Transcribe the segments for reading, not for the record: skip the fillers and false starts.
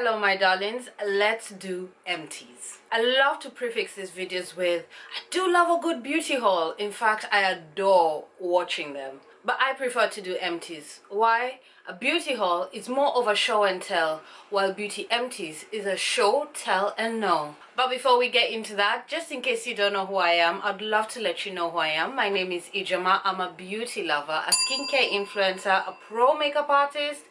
Hello my darlings, let's do empties. I love to prefix these videos with I do love a good beauty haul. In fact, I adore watching them. But I prefer to do empties. Why? A beauty haul is more of a show and tell, while beauty empties is a show, tell and know. But before we get into that, just in case you don't know who I am, I'd love to let you know who I am. My name is Ijeoma. I'm a beauty lover, a skincare influencer, a pro makeup artist,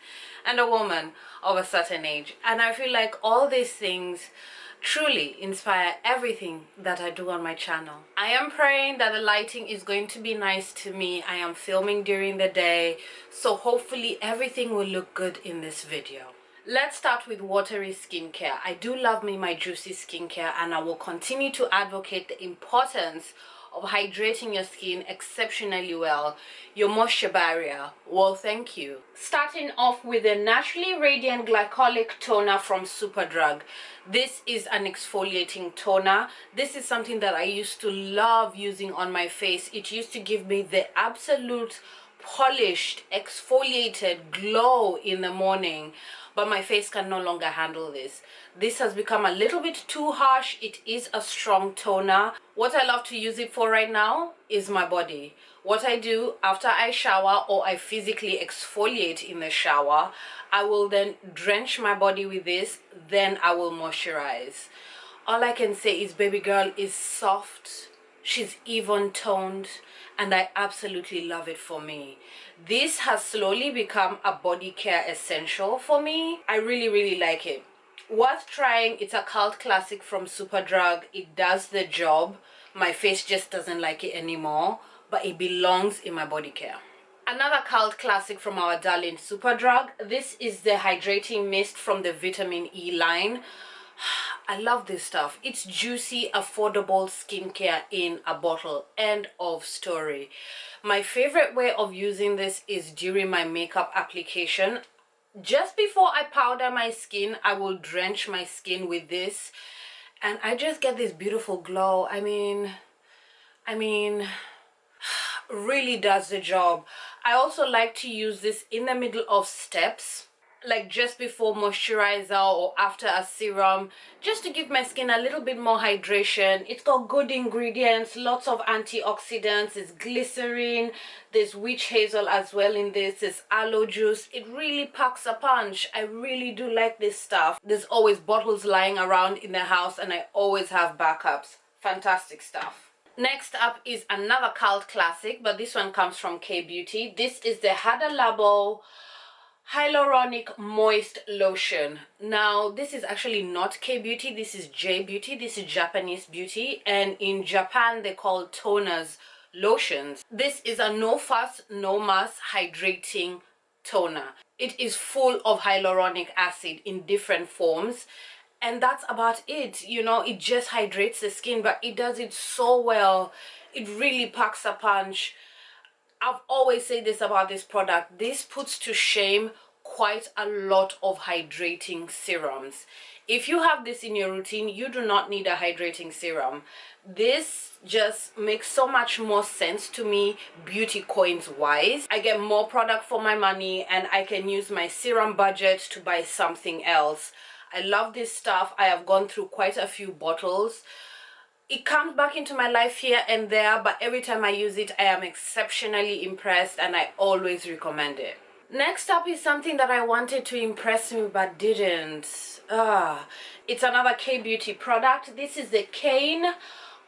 and a woman of a certain age. And I feel like all these things truly inspire everything that I do on my channel. I am praying that the lighting is going to be nice to me. I am filming during the day, so hopefully everything will look good in this video. Let's start with watery skincare. I do love me my juicy skincare, and I will continue to advocate the importance of hydrating your skin exceptionally well. Your moisture barrier, well, thank you. Starting off with a naturally radiant glycolic toner from Superdrug. This is an exfoliating toner. This is something that I used to love using on my face. It used to give me the absolute polished, exfoliated glow in the morning, but my face can no longer handle this. This has become a little bit too harsh. It is a strong toner. What I love to use it for right now is my body. What I do after I shower or I physically exfoliate in the shower, I will then drench my body with this, then I will moisturize. All I can say is baby girl is soft, she's even toned, and I absolutely love it for me. This has slowly become a body care essential for me. I really like it. Worth trying. It's a cult classic from Superdrug. It does the job. My face just doesn't like it anymore, but it belongs in my body care. Another cult classic from our darling Superdrug. This is the hydrating mist from the vitamin E line. I love this stuff. It's juicy, affordable skincare in a bottle. End of story. My favorite way of using this is during my makeup application. Just before I powder my skin, I will drench my skin with this, and I just get this beautiful glow. I mean, really does the job. I also like to use this in the middle of steps, like just before moisturizer or after a serum, just to give my skin a little bit more hydration. It's got good ingredients, lots of antioxidants. There's glycerin, there's witch hazel as well in this, there's aloe juice. It really packs a punch. I really do like this stuff. There's always bottles lying around in the house, and I always have backups. Fantastic stuff. Next up is another cult classic, but this one comes from K-Beauty. This is the Hada Labo Hyaluronic Moist Lotion. Now, this is actually not K-Beauty. This is J-Beauty. This is Japanese beauty. And in Japan, they call toners lotions. This is a no fuss, no muss hydrating toner. It is full of hyaluronic acid in different forms. And that's about it. You know, it just hydrates the skin, but it does it so well. It really packs a punch. I've always said this about this product. This puts to shame quite a lot of hydrating serums. If you have this in your routine, you do not need a hydrating serum. This just makes so much more sense to me beauty coins wise. I get more product for my money, and I can use my serum budget to buy something else. I love this stuff. I have gone through quite a few bottles. It comes back into my life here and there, but every time I use it, I am exceptionally impressed, and I always recommend it. Next up is something that I wanted to impress me but didn't. It's another K-Beauty product. This is the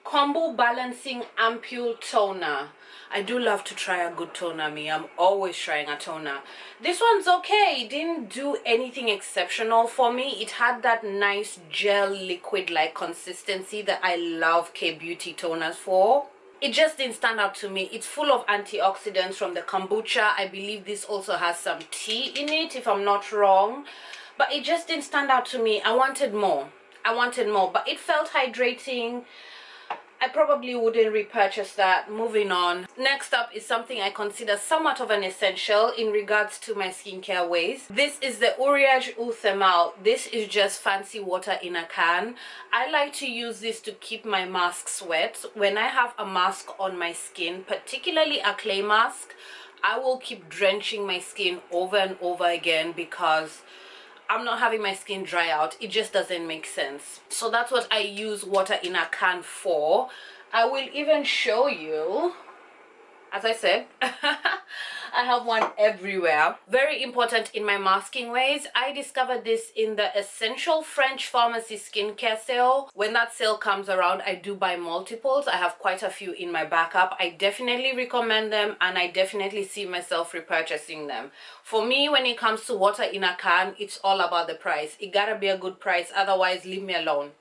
Kombu Balancing Ampoule Toner. I do love to try a good toner, me. I'm always trying a toner. This one's okay. It didn't do anything exceptional for me. It had that nice gel liquid-like consistency that I love K-Beauty toners for. It just didn't stand out to me. It's full of antioxidants from the kombucha. I believe this also has some tea in it, if I'm not wrong. But it just didn't stand out to me. I wanted more. But it felt hydrating. I probably wouldn't repurchase that. Moving on. Next up is something I consider somewhat of an essential in regards to my skincare ways. This is the Uriage Eau Thermal. This is just fancy water in a can. I like to use this to keep my masks wet. When I have a mask on my skin, particularly a clay mask, I will keep drenching my skin over and over again because I'm not having my skin dry out. It just doesn't make sense. So that's what I use water in a can for. I will even show you, as I said, I have one everywhere. Very important in my masking ways. I discovered this in the Essential French Pharmacy skincare sale. When that sale comes around, I do buy multiples. I have quite a few in my backup. I definitely recommend them, and I definitely see myself repurchasing them. For me, when it comes to water in a can, it's all about the price. It gotta be a good price, otherwise leave me alone.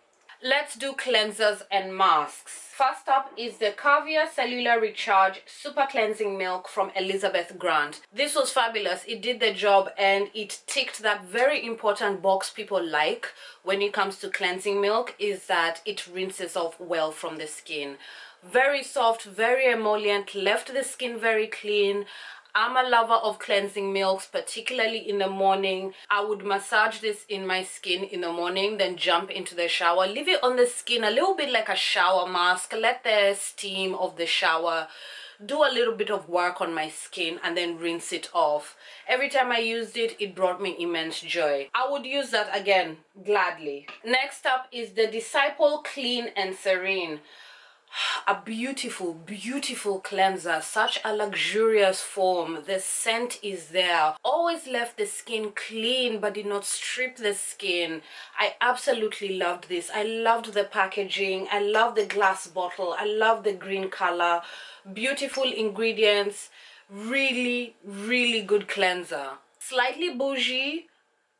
Let's do cleansers and masks. First up is the Caviar Cellular Recharge Super Cleansing Milk from Elizabeth Grant. This was fabulous. It did the job, and it ticked that very important box people like when it comes to cleansing milk, is that it rinses off well from the skin. Very soft, very emollient, left the skin very clean. I'm a lover of cleansing milks, particularly in the morning. I would massage this in my skin in the morning, then jump into the shower, leave it on the skin a little bit like a shower mask, let the steam of the shower do a little bit of work on my skin, and then rinse it off. Every time I used it, it brought me immense joy. I would use that again gladly. Next up is the Disciple Clean and Serene. A beautiful, beautiful cleanser, such a luxurious foam. The scent is there, always left the skin clean but did not strip the skin. I absolutely loved this. I loved the packaging, I love the glass bottle, I love the green color. Beautiful ingredients, really, really good cleanser. Slightly bougie,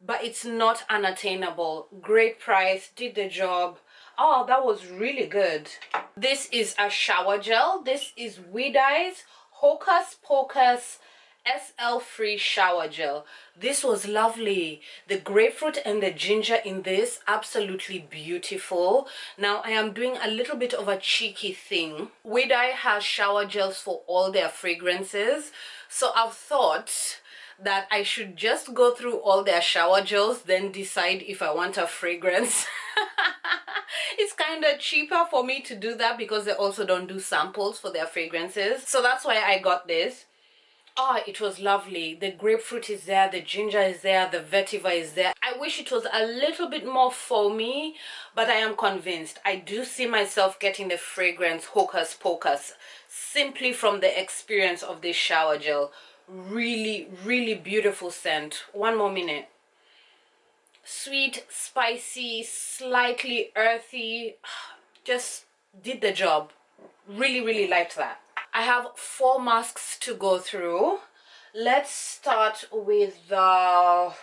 but it's not unattainable. Great price, did the job. Oh, that was really good. This is a shower gel. This is Wideyes Hocus Pocus SL Free Shower Gel. This was lovely. The grapefruit and the ginger in this, absolutely beautiful. Now I am doing a little bit of a cheeky thing. Wideye has shower gels for all their fragrances. So I've thought that I should just go through all their shower gels, then decide if I want a fragrance. It's kind of cheaper for me to do that because they also don't do samples for their fragrances. So that's why I got this. Oh, it was lovely. The grapefruit is there, the ginger is there, the vetiver is there. I wish it was a little bit more foamy, but I am convinced. I do see myself getting the fragrance Hocus Pocus simply from the experience of this shower gel. Really, really beautiful scent. One more minute. Sweet, spicy, slightly earthy, just did the job. Really, really liked that. I have 4 masks to go through. Let's start with the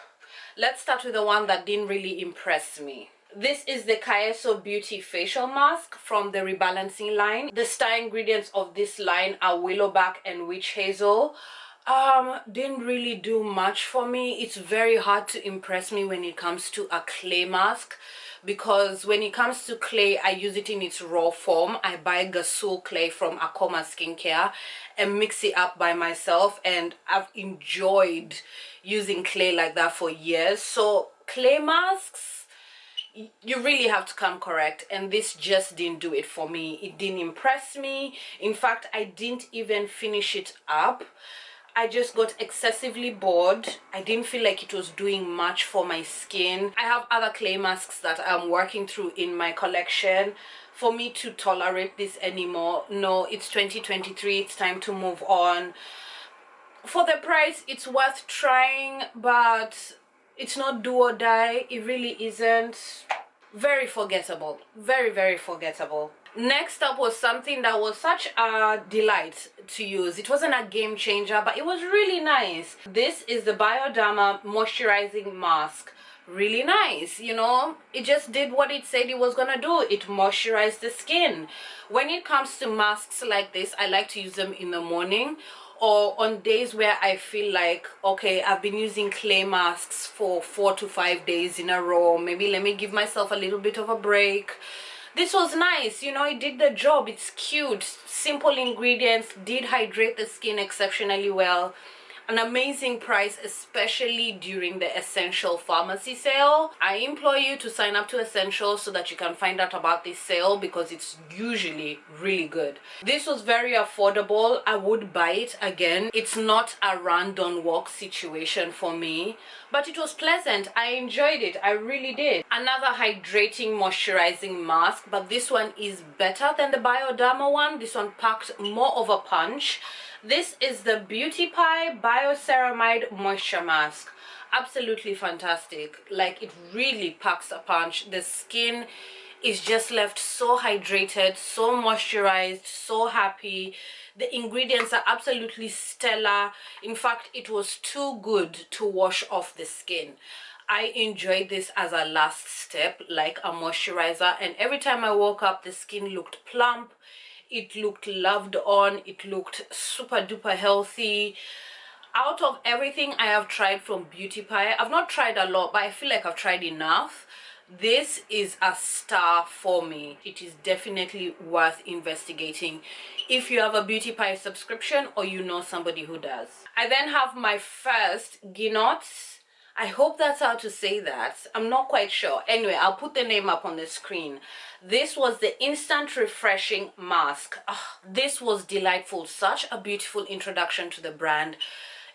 one that didn't really impress me. This is the Kaeso Beauty Facial Mask from the Rebalancing line. The star ingredients of this line are willowback and witch hazel. Didn't really do much for me. It's very hard to impress me when it comes to a clay mask, because when it comes to clay, I use it in its raw form. I buy Ghassoul Clay from Akoma Skincare and mix it up by myself, and I've enjoyed using clay like that for years. So clay masks, you really have to come correct, and this just didn't do it for me. It didn't impress me. In fact, I didn't even finish it up. I just got excessively bored. I didn't feel like it was doing much for my skin. I have other clay masks that I'm working through in my collection. For me to tolerate this anymore, no, it's 2023, it's time to move on. For the price, it's worth trying, but it's not do or die. It really isn't. Very forgettable. Very, very forgettable. Next up was something that was such a delight to use. It wasn't a game changer, but it was really nice. This is the Bioderma Moisturizing Mask. Really nice, you know. It just did what it said it was gonna do. It moisturized the skin. When it comes to masks like this, I like to use them in the morning, or on days where I feel like, okay, I've been using clay masks for 4 to 5 days in a row. Maybe let me give myself a little bit of a break. This was nice, you know, it did the job. It's cute, simple ingredients, did hydrate the skin exceptionally well. An amazing price, especially during the Essential Pharmacy sale. I implore you to sign up to Essential so that you can find out about this sale, because it's usually really good. This was very affordable. I would buy it again. It's not a run-done walk situation for me, but it was pleasant. I enjoyed it. I really did. Another hydrating moisturizing mask, but this one is better than the Bioderma one. This one packed more of a punch. This is the Beauty Pie Bio Ceramide Moisture Mask. Absolutely fantastic. Like, it really packs a punch. The skin is just left so hydrated, so moisturized, so happy. The ingredients are absolutely stellar. In fact, it was too good to wash off the skin. I enjoyed this as a last step, like a moisturizer, and every time I woke up, the skin looked plump. It looked loved on. It looked super duper healthy. Out of everything I have tried from Beauty Pie, I've not tried a lot, but I feel like I've tried enough. This is a star for me. It is definitely worth investigating if you have a Beauty Pie subscription or you know somebody who does. I then have my first Guinot. I hope that's how to say that. I'm not quite sure. Anyway, I'll put the name up on the screen. This was the Instant Refreshing Mask. This was delightful. Such a beautiful introduction to the brand.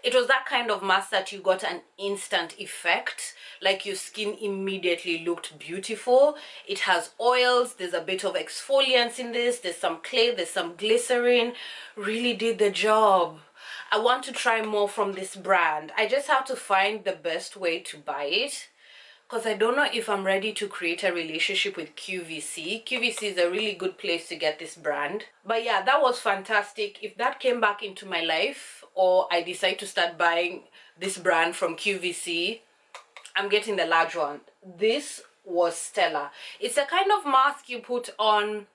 It was that kind of mask that you got an instant effect, like your skin immediately looked beautiful. It has oils, there's a bit of exfoliants in this, there's some clay, there's some glycerin. Really did the job. I want to try more from this brand. I just have to find the best way to buy it, because I don't know if I'm ready to create a relationship with QVC. QVC is a really good place to get this brand. But yeah, that was fantastic. If that came back into my life, or I decide to start buying this brand from QVC, I'm getting the large one. This was stellar. It's a kind of mask you put on,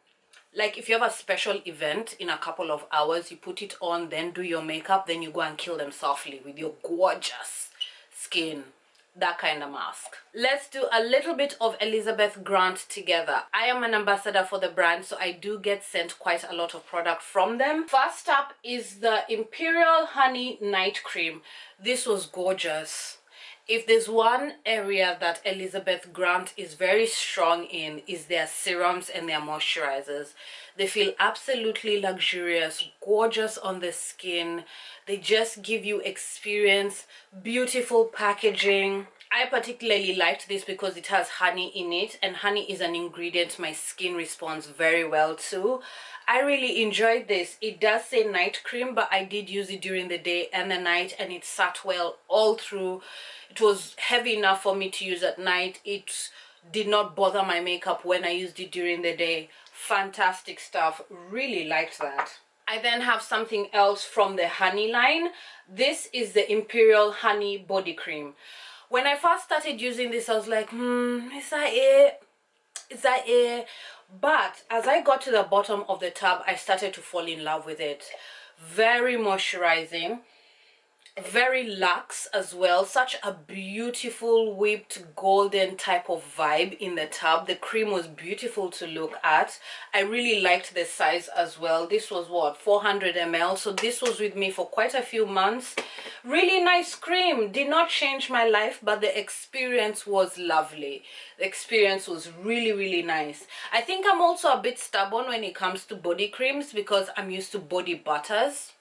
like if you have a special event in a couple of hours, you put it on, then do your makeup, then you go and kill them softly with your gorgeous skin. That kind of mask. Let's do a little bit of Elizabeth Grant together. I am an ambassador for the brand, so I do get sent quite a lot of product from them. First up is the Imperial Honey Night Cream. This was gorgeous. If there's one area that Elizabeth Grant is very strong in, is their serums and their moisturizers. They feel absolutely luxurious, gorgeous on the skin. They just give you experience, beautiful packaging. I particularly liked this because it has honey in it, and honey is an ingredient my skin responds very well to. I really enjoyed this. It does say night cream, but I did use it during the day and the night, and it sat well all through. It was heavy enough for me to use at night. It did not bother my makeup when I used it during the day. Fantastic stuff. Really liked that. I then have something else from the honey line. This is the Imperial Honey Body Cream. When I first started using this, I was like, is that it? Is that it? But as I got to the bottom of the tub, I started to fall in love with it. Very moisturizing, very luxe as well. Such a beautiful whipped golden type of vibe in the tub. The cream was beautiful to look at. I really liked the size as well. This was what, 400 ml, so this was with me for quite a few months. Really nice cream. Did not change my life, but the experience was lovely. The experience was really nice. I think I'm also a bit stubborn when it comes to body creams because I'm used to body butters,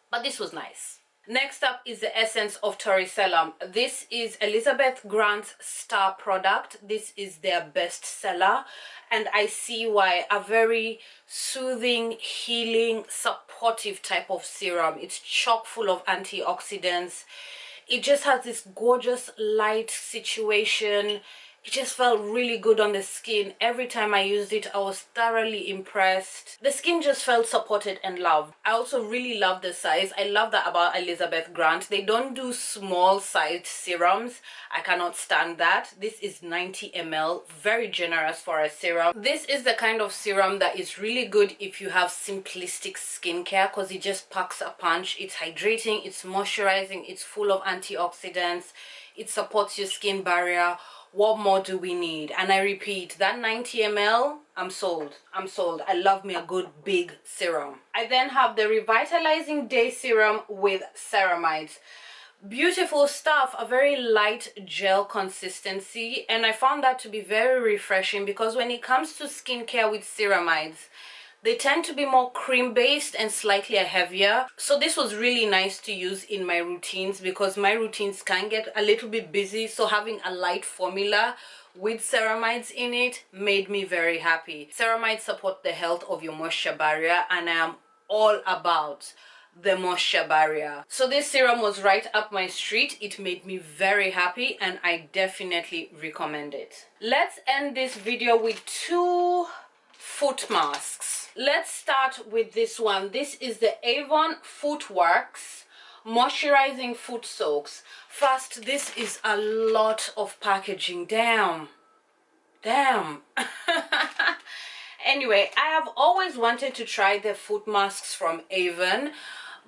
but this was nice. Next up is the essence of Torricelumn. This is Elizabeth Grant's star product. This is their best seller, and I see why. A very soothing, healing, supportive type of serum. It's chock full of antioxidants. It just has this gorgeous light situation. It just felt really good on the skin. Every time I used it, I was thoroughly impressed. The skin just felt supported and loved. I also really love the size. I love that about Elizabeth Grant. They don't do small sized serums. I cannot stand that. This is 90 ml, very generous for a serum. This is the kind of serum that is really good if you have simplistic skincare, because it just packs a punch. It's hydrating, it's moisturizing, it's full of antioxidants, it supports your skin barrier. What more do we need? And I repeat, that 90 ml, I'm sold. I'm sold. I love me a good big serum. I then have the Revitalizing Day Serum with Ceramides. Beautiful stuff, a very light gel consistency, and I found that to be very refreshing because when it comes to skincare with ceramides, they tend to be more cream based and slightly heavier. So this was really nice to use in my routines because my routines can get a little bit busy, so having a light formula with ceramides in it made me very happy. Ceramides support the health of your moisture barrier, and I am all about the moisture barrier. So this serum was right up my street. It made me very happy and I definitely recommend it. Let's end this video with 2 foot masks. Let's start with this one. This is the Avon FootWorks Moisturizing Foot Soaks. First, this is a lot of packaging. Damn. Anyway, I have always wanted to try the foot masks from Avon,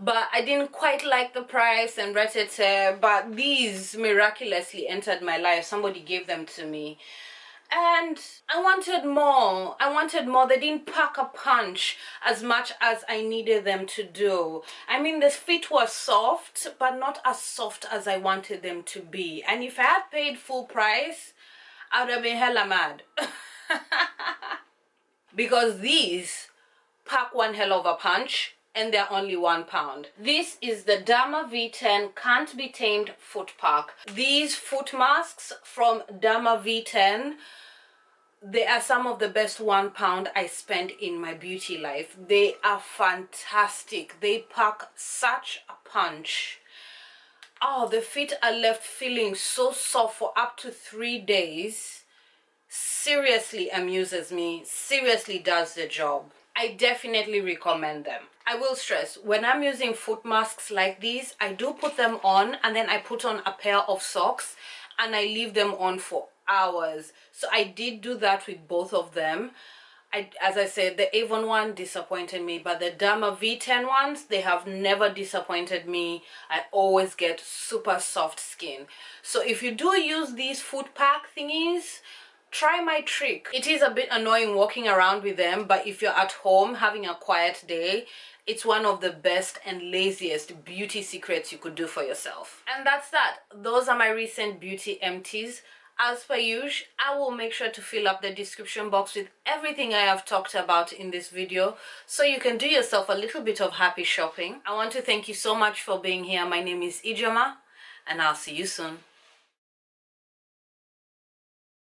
but I didn't quite like the price and but these miraculously entered my life. Somebody gave them to me and I wanted more. They didn't pack a punch as much as I needed them to do. I mean, the feet were soft, but not as soft as I wanted them to be. And if I had paid full price, I would have been hella mad. Because these pack one hell of a punch and they're only £1. This is the Derma V10 Can't Be Tamed Foot Pack. These foot masks from Derma V10, they are some of the best £1 I spent in my beauty life. They are fantastic. They pack such a punch. Oh, the feet are left feeling so soft for up to 3 days. Seriously amuses me. Seriously does the job. I definitely recommend them. I will stress, when I'm using foot masks like these, I do put them on and then I put on a pair of socks and I leave them on for hours. So I did do that with both of them. As I said, the Avon one disappointed me, but the Derma V10 ones, they have never disappointed me. I always get super soft skin. So if you do use these foot pack thingies, try my trick. It is a bit annoying walking around with them, but if you're at home having a quiet day, it's one of the best and laziest beauty secrets you could do for yourself. And that's that. Those are my recent beauty empties. As per usual, I will make sure to fill up the description box with everything I have talked about in this video so you can do yourself a little bit of happy shopping. I want to thank you so much for being here. My name is Ijeoma and I'll see you soon.